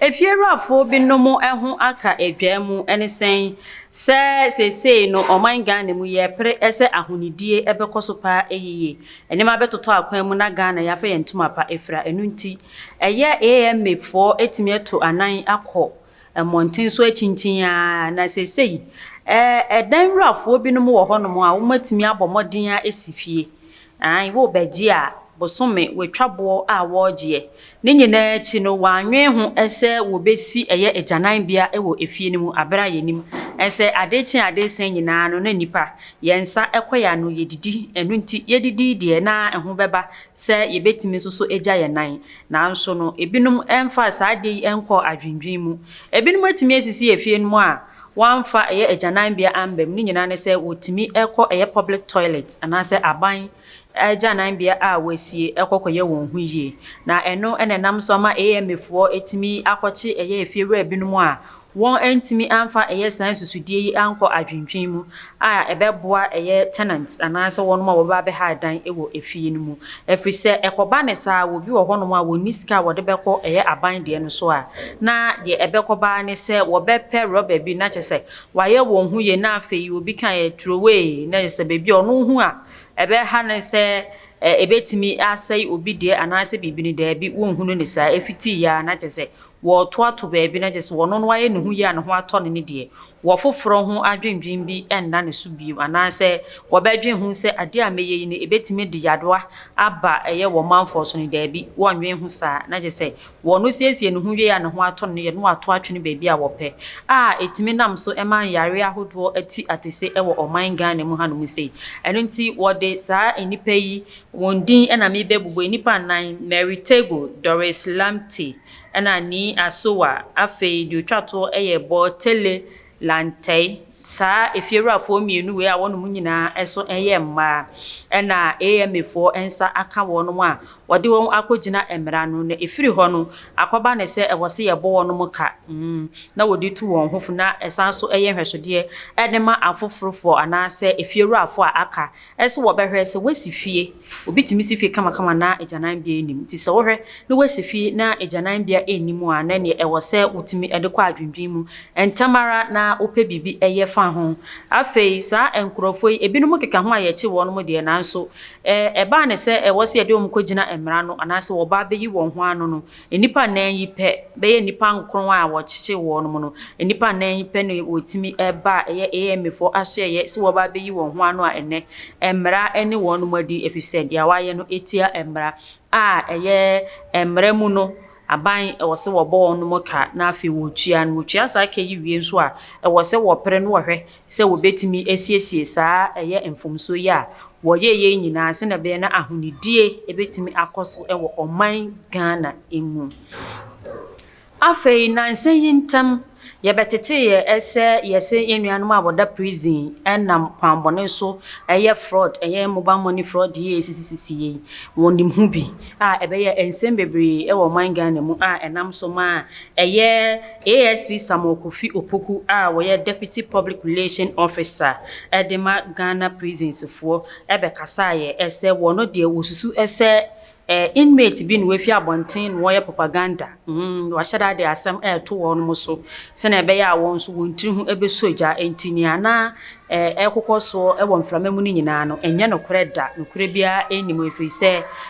Efiewrafo binom eho aka edwamu ene sen se no omanga na mu ye pre ese ahonidie ebekoso pa eyiye enema betoto akwan mu na Ghana ya fa yentuma pa efra enunti eye AMFo etimi eto anan akọ monten so achinchin ya na sesei edanwrafo binom wo honom a wo matimi abomodin a esifie wo beji a bosome wetwabo a woje ne nyina chi no wanwe ho ese wo besi eye ejanan bia ewo efie ni mu abra yenim ese adechi adesen nyina no na nipa yensa ekoya no yedidi enunti yedidi de na eho beba se yebetimi soso eja yenan na nso no ebinum emfa saade enko adwindwin mu ebinum atimi esisi efie ni mu a wanfa eye ejanan bia ambem ni nyina ne se wotimi eko eye public toilet anase aban ejanan bia a wasie ekokoye won hu yie na eno enenam so ma AMFo etimi akoche eye efiewra binum a won entimi amfa eye san susudie yi anko adwindwin mu a ebeboa eye tenants anase wonum a wo ba be ha dan ewo efie no mu efrise ekoba ne sa wo bi wo honum a woni sika wo de beko eye aban de no so a na de ebekoba ne se wo be pe rubber bi na chese waye won hu ye na afei obi kan ye throwaway na se bebi onu hu a ebe ha ne se ebetimi asai obi de anase bibini de bi wonhunu ne sa efiti ya na chese wo toato beebi na chese wono no waye ne hu ya ne ho ato ne de wo foforo ho adwendwen bi enna ne so bi anase wo bedwen hu se ade a meye ne ebetimi de yadoa aba eye wo manfo so ne de bi wonwen hu sa na chese wono siesie ne hu ya ne ho ato ne no ato atwene beebi a wo pe etimi nam so eman yare ahodo ati atese ewo oman Ghana mu hanu mu sei enunti wo de sa enipa yi wondin ena me bebubo enipa nan Mary Tego Doris Lamte ena ni asowa afei di twato eyebo tele lantei sa efiewrafo mienu we a wonum nyina eso eye mma ena AMFo ensa aka wonum a wode won akogina emra no na efiri ho no akoba ne se ewose yebo wonum ka na wodi tu won hofu na esanso eye hwesode enema afofrofo anase efiewrafo a aka ese wo behwe se wasifie obitimi sifie kama na ejanan bia enim ti se wo hwe na wasifie na ejanan bia enim a na ne ewose utimi edekọ adwendwen mu entamara na ope bibi eye fa ho afei sa enkrofo ebinum keka ho ayechi wonum de na nso eba ne se ewose ede omkogina emra no anase wo ba beyi won ho ano no enipa nan yi pe beye nipa nkron a wo chiche wonum no enipa nan yi pe no wotimi eba eye AMFo aso eye se wo ba beyi won ho ano a ene emra ene wonum adi efise dia waye no etia emra eye emra mu no aban ewose wo bo wonum ka na afi wotua sa ka yi wie nso a ewose wo pre no hwe se wo betimi esiesie sa eye emfomso ya woye nyina se na be na ahonidie ebetimi akoso ewo oman Ghana emu afei nanse yintam yebetete ye ese yese yenuanum aboda prison enam kwambone so eye fraud eye mobile money fraud ye sisisi wonim hu bi ebeye ensem bebre ewo man Ghana mu enam so ma eye ASP Samokofi Opoku woye deputy public relation officer edema Ghana prisons fo ebekasa ye ese wono de wosusu ese inmate bi no wefi abonten wo ye propaganda wa shada de asem to won mo so se na ebe ya won so wontiri hu ebe soja entini ana ekokoso e won mframa mu ni nyina no enye no koreda no kore bia enimo efri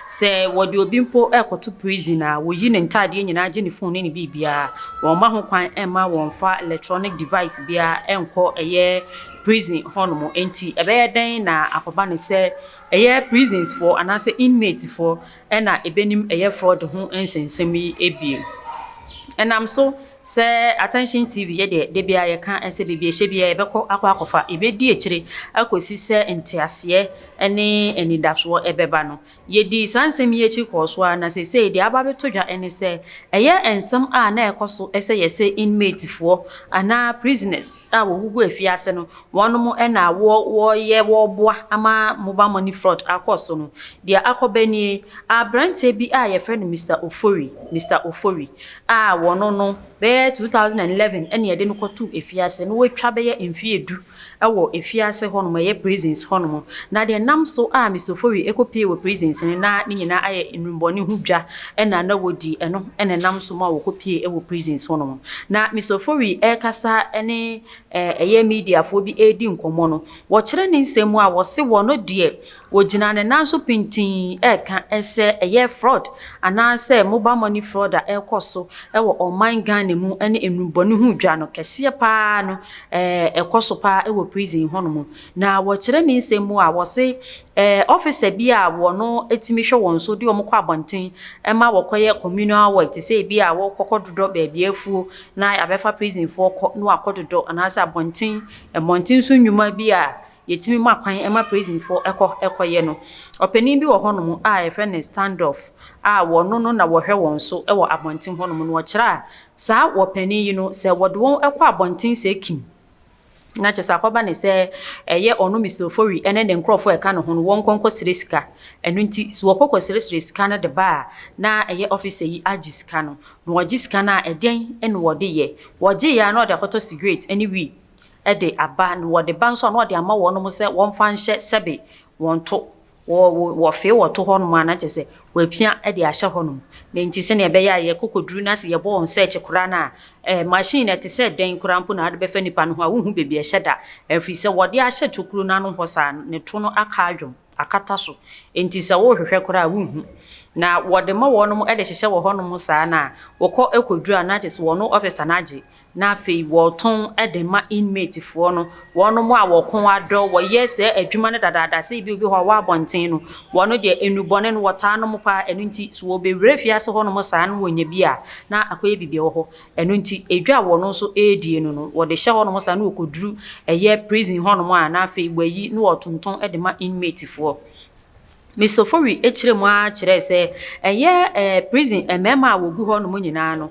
se wodi obimpo ekoto prison a wo yi ne ntade nyina age ne phone ne bibia won ma ho kwan ema won fa electronic device bia enko eye prison honomo enti ebe den na akoba ne se eye prisons for anase inmates for ena ebenim eye fraud ho ensensemi ebie enam so se attention TV ye de bia ye kan ense bibie hye bia ye beko akwakofa ebedi ekire akosi se entiase ene enidafo ebeba no ye di sansem ye chi koso na se de aba betodwa ene se eye ensem na ekoso ese ye se inmate for ana prisoners wo gugu afiase no wonom ena wo ye wo boa ama mobile money fraud akoso no de akobani abrante bi ye friend Mr. Ofori wono no be 2011 ene ye de no kotu efiase no wetwa be ye mfiedu ewo efiase ho no ye prisons ho no na de nam so a Mr. Ofori ekopie wo prisons ne na ne nyina aye nrumboni hudwa ena na wodi eno ene nam so ma wo kopie ewo prisons ho no na Mr. Ofori ekasa ene eye media fo bi edi nkomo no wo kire ne nsemu a wo se wo no de wogina ne nanso pintin eka ese eye fraud ana se mobile money fraud a ekoso ewo oman Ghana mu ene enruboni hudwa no kese pa no ekoso pa ewo prison ho no na wo kire ne nsemu a wo se officer bi a wo no etimi hwe won so de omkọ abonten ema wo koye communal work ti se bi a wo kokododo ba bi afuo na abefa prison fo no akododo ana se abonten monten so nwuma bi a yetimi makwan ema prison fo ekoye no opani bi wo honom a efene standoff a wo no na wo hwe won so ewo abonten honom no wo kira sa wo pani yi no se wo de won ekọ abonten se kim na chesa kwaba ne se eye onu Mr. Ofori ene de nkrofo eka no ho no won konko sika enu nti so wokoko sika na de ba na eye officer yi agiska no no agiska na eden ene wode ye woje ya na de akoto cigarette anyway ede aba no wode ban so no de ama wo no mo se won fa nhye sebe won to wo fe wo to ho no ma na chese wapia ede ahye ho no na nti se ne be ya ye kokoduru na se ye bo on search kura na machine ete se den kura mpo na ade be fa nipa no ho a wo hu bebi ehye da afi se wode ahye tokuru na no ho sa ne to no aka adwom akata so nti se wo hwehwe kura wo hu na wode ma wo no ede hyehye wo ho no sa na wokọ ekoduru na chese wo no officer na age na fe wo ton edema inmate fo no wono mo a wo kon ado wo yese adwuma ne dadada se bi ho wa abonten no wono de enubone no wota no mo pa enu nti so wo be wrefia se ho no mo sa no wonya bi a na akoye bibie wo ho enu nti edwa wo no so edie no wo de hye ho no mo sa no okoduru eye prison ho no mo a na fe gbayi no wotonton edema inmate fo Mr. Ofori echire mu a kire se eye prison emema a wogu ho no mo nyina no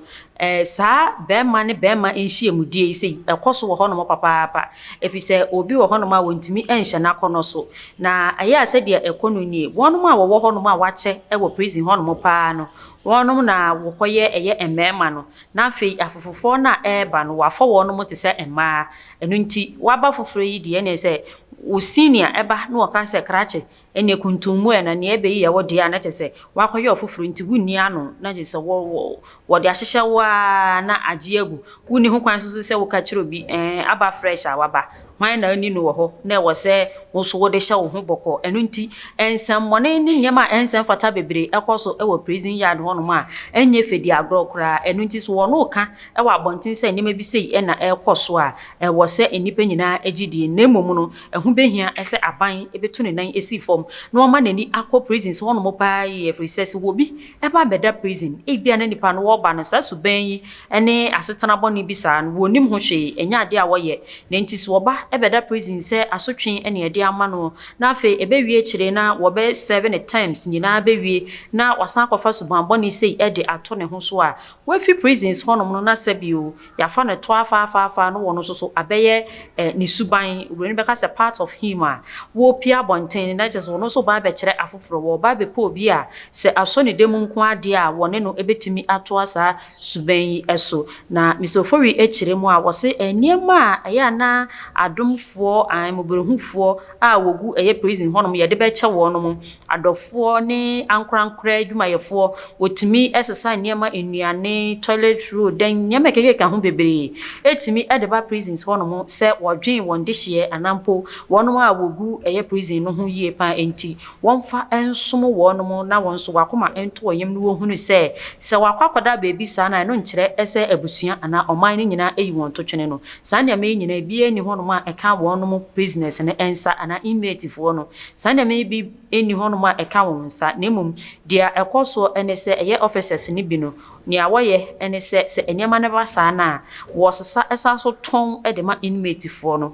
sa bema ne bema enhie mudie ise ekoso wo ho no mo papa efise obi wo ho no ma wontimi enhye na kono so na eye ase de ekono nie wono ma wo ho no ma wache ewo prison ho no mo pa no wono na wokoye eye emema no na fe afofofo na eba no wafo wono mo te se ema enu nti waba foforo yi de ene se wo senior eba no waka se krache ene kuntumu na ne ebe yi wo de ana tese wakoye ofoforo nti wunni ano na je se wo de ahyehye wa na agiegu wuni ho kwan so se wo ka kiro bi aba fresh a waba hwan na ani no wo ho na wo se wo so wo de hye wo ho boko enu nti ensam mone ni nyema ensam fata bebre ekoso ewo prison yard ho no ma enye fedi agro kra enu nti so wo no ka ewo abonten se nyema bi sei na ekoso a wo se enipa nyina agidie na emom no ehu behia ese aban ebetu ne nan esi fom na o ma nani akọ prisons ho no mo pa ye free wo bi eba beda prison e bia na nipa no wo ba no sa suban yi ene asetena boni bi sa no wonim ho hwe enya ade a wo ye na nti so ba ebeda prison se asotwen ene ede ama no na afi ebewie kire na wo be 7 times nyina bewie na wasan kofa suban boni sei ede ato ne ho so a wo fi prisons ho no na sabio ya fa ne to afa no wo no so abeye ni suban we ni beka se part of him a wo pia bonten na just wo no so ba be kire afoforo wo ba be po bi a se aso ne dem nko ade a wo ne no ebetimi ato asa suban yi eso na Mr. Ofori echire mu a wo se eniema a aya na adomfo moberehufo a wogu eye prison honom ye de be che wo no mu adofo ne ankorankora adwumayefo wotimi exercise niema enuane toilet roll den nyema keke ka ho bebre etimi edeba prisons honom se wodwen won de hye anampo wonom a wogu eye prison no ho yie pa enti wonfa ensom wonom na won so wakoma ento oyem no wo hunu se wakwakwada bebi sa na no nkire ese abusua ana oman ni nyina eyi won to twene no sa na me nyina bi eni honom a eka wonom business ne ensa ana inmate fo no sa na me bi eni honom a eka won sa nemum dia ekoso ene se eye officers ni bi no ni awoye ene se enyema ne ba sa na wo sesa esa so ton edema inmate fo no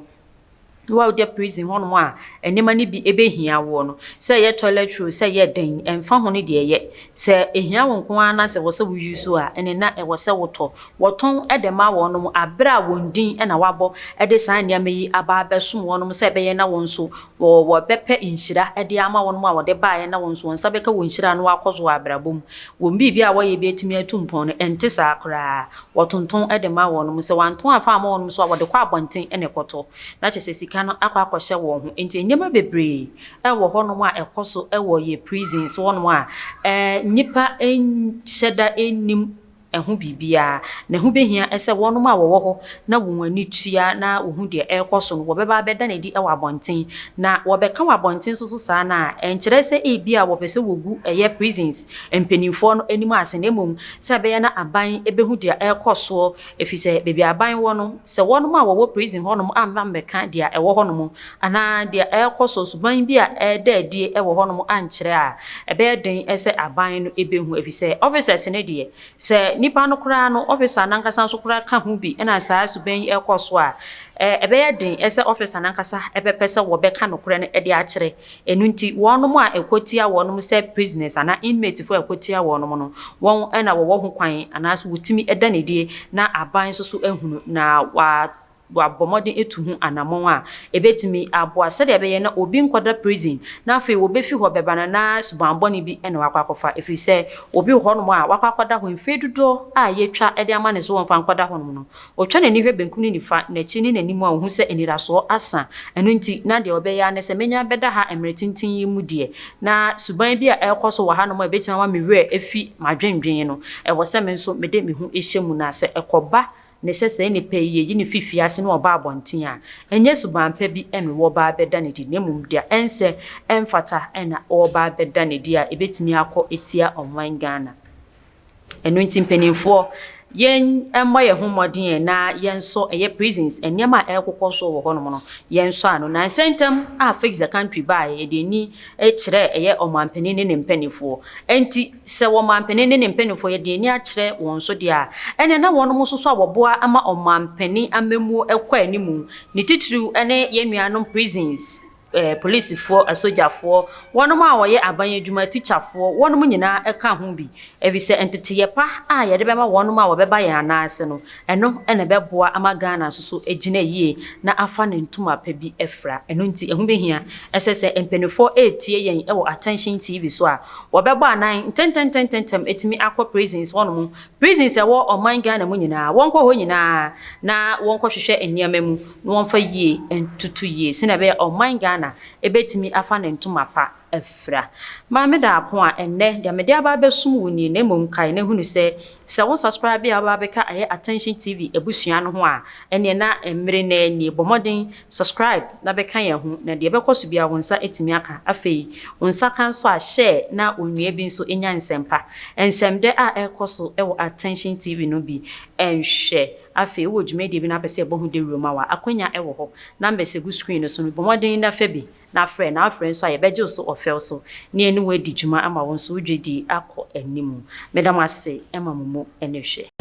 wa de prison ho no a enema ne bi ebehia wo no se ye toilet roll se ye den emfa ho ne de ye se ehia wo nko ana se wo se wo use a ene na e wo se woton e de ma wo no abra wondin e na wabo e de san ne ameyi aba besom wo no se be ye na wo nso wo bepe inhira e de ama wo no a wo de ba ye na wo nso won sabeka wo inhira no akozo abrabom wo mbi a wo ye be timi atumpon no ente sa akra wotonton e de ma wo no se wanton afa ma wo no so wo de kwa abonten e ne koto na che se sika no akwa wo ho enti nyema bebre e wo ho no a ekoso e wo ye prisons wo no a nyipa enhyeda enim ehu bibia na hu behia ese wono ma wo ho na wonwani tua na ohu de ekoso no wo beba beda na di e wa bonten na wo beka wa bonten so sa na enkire se e bia wo pese wogu eye prisons empenimfo no anim ase na emom se be na aban ebehu de ekoso efise bebi aban wo no se wono ma wo prison ho no amba mbeka de e wo ho no ana de ekoso suban bia e da die e wo ho no ankire a ebe den ese aban no ebehu efise officers ne de se nipa no kura no officer nankasa so kura ka hu bi na saa suban ekoso a ebe ye den ese officer nankasa ebepese wo beka no kura no e de akire enu nti wonom a ekotia wonom se prisoners ana inmate fo ekotia wonom no won na wo ho kwan ana so wutimi eda ne die na aban so ehunu na wa bomodin etuhu anamon a ebetimi aboa se de be na obi nkoda prison na afi wo befi ho bebana na subanboni bi ene wakwakofa efi se obi ho no a wakwakoda ho mfedudo a yetwa ede ama ne so wonfa nkoda ho no otwa ne hwe benku ni nifa na chi ni nanim a hu se eniraso asa enu nti na de obeya ne se menya beda ha emretintin yi mu de na suban bi a ekoso wa ha no ebetimi ma mewe efi madwendwen no e wo se me nso mede me hu ehyemu na se ekoba ne sese ne peye yi ne fifia ase no oba abonten a enye subampa bi ene wo ba beda ne di nemum dia ense emfata ena oba beda ne dia ebetimi akọ etia online Ghana enu nti mpenimfo yen emmo ye homodin na yen so eye prisons enema ekokoso wo hono no yen so ano na sentem a fix the country by e de ni e kire eye omampani ne mpanifo enti se wo mampani ne mpanifo ye de ni a kire won so de a ene na won mo so so aboboa ama omampani amemu ekwa animu ni titru ene ye nuanom prisons police for a soldier for one ma woye aban adwuma teacher for one mu nyina eka ho bi evise entete pa a ye de be ma one ma wo be ba ya na ase no eno ene be boa ama Ghana so egina yie na afa ne ntuma pa bi efra eno nti ehu be hia esese empenifo etie yen e wo attention TV so a wo be ba nan tentem etimi akọ prisons one mu prisons e wo oman Ghana mu nyina won kọ ho nyina na won kọ hwehwe eniama mu no won fa yie entutu yie sina be oman Ghana ebetimi afa ne ntuma pa efra ma me da ko a enne de me de aba besum woni na mom kai na hunu se won subscribe ya aba beka aye attention TV ebusua no ho a enne na emre na ani bomodin subscribe na beka ye ho na de bekoso bia wonsa etimi aka afei wonsa kan so a share na onua bi nso enya nsempa ensemde a ekoso e wo attention TV no bi enhwe afei wo dwumedi bi na pese ebo hu de roma wa akonya e wo ho na mbese gu screen no so no bomodin na fa bi na friend so aye beje so ofel so ne eni we di dwuma ama won so wodwedi akọ animu medam ase ema momo enehwe